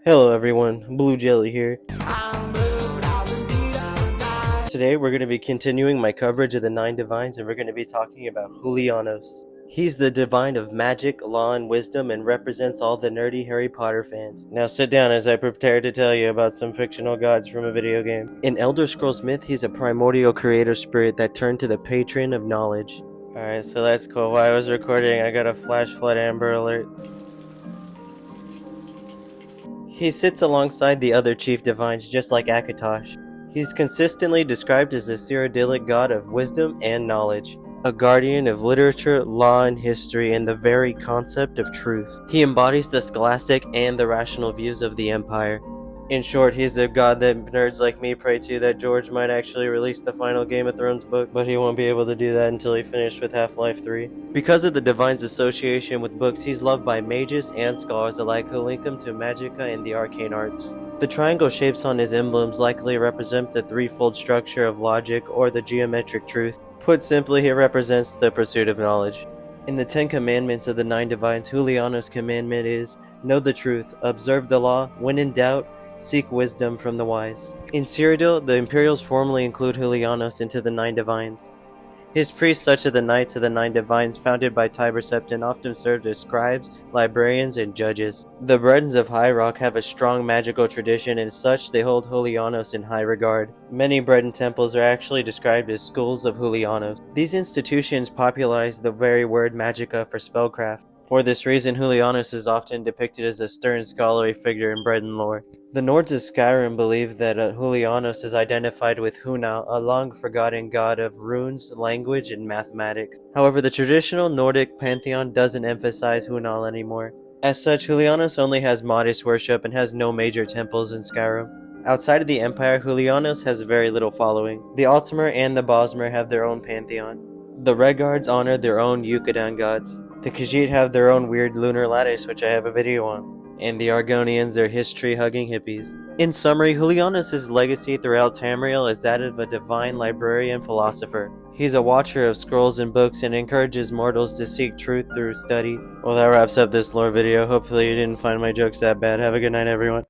Hello everyone, Blue Jelly here. Today we're going to be continuing my coverage of the 9 Divines, and we're going to be talking about Julianos. He's the divine of magic, law, and wisdom, and represents all the nerdy Harry Potter fans. Now sit down as I prepare to tell you about some fictional gods from a video game. In Elder Scrolls myth, he's a primordial creator spirit that turned to the patron of knowledge. Alright, so that's cool. While I was recording, I got a flash flood amber alert. He sits alongside the other chief divines, just like Akatosh. He's consistently described as a Cyrodiilic god of wisdom and knowledge, a guardian of literature, law, and history, and the very concept of truth. He embodies the scholastic and the rational views of the Empire. In short, he's a god that nerds like me pray to that George might actually release the final Game of Thrones book, but he won't be able to do that until he finished with Half-Life 3. Because of the Divine's association with books, he's loved by mages and scholars alike who link him to Magicka and the arcane arts. The triangle shapes on his emblems likely represent the threefold structure of logic or the geometric truth. Put simply, he represents the pursuit of knowledge. In the 10 Commandments of the 9 Divines, Julianos' commandment is, know the truth, observe the law, when in doubt, seek wisdom from the wise. In Cyrodiil, the Imperials formally include Julianos into the 9 Divines. His priests, such as the Knights of the 9 Divines, founded by Tiber Septon, often served as scribes, librarians, and judges. The Bretons of High Rock have a strong magical tradition, and such they hold Julianos in high regard. Many Breton temples are actually described as schools of Julianos. These institutions popularized the very word Magicka for spellcraft. For this reason, Julianos is often depicted as a stern scholarly figure in Breton lore. The Nords of Skyrim believe that Julianos is identified with Hunal, a long-forgotten god of runes, language, and mathematics. However, the traditional Nordic pantheon doesn't emphasize Hunal anymore. As such, Julianos only has modest worship and has no major temples in Skyrim. Outside of the Empire, Julianos has very little following. The Altmer and the Bosmer have their own pantheon. The Redguards honor their own Yucatan gods. The Khajiit have their own weird lunar lattice, which I have a video on. And the Argonians are history-hugging hippies. In summary, Julianos' legacy throughout Tamriel is that of a divine librarian philosopher. He's a watcher of scrolls and books and encourages mortals to seek truth through study. Well, that wraps up this lore video. Hopefully you didn't find my jokes that bad. Have a good night, everyone.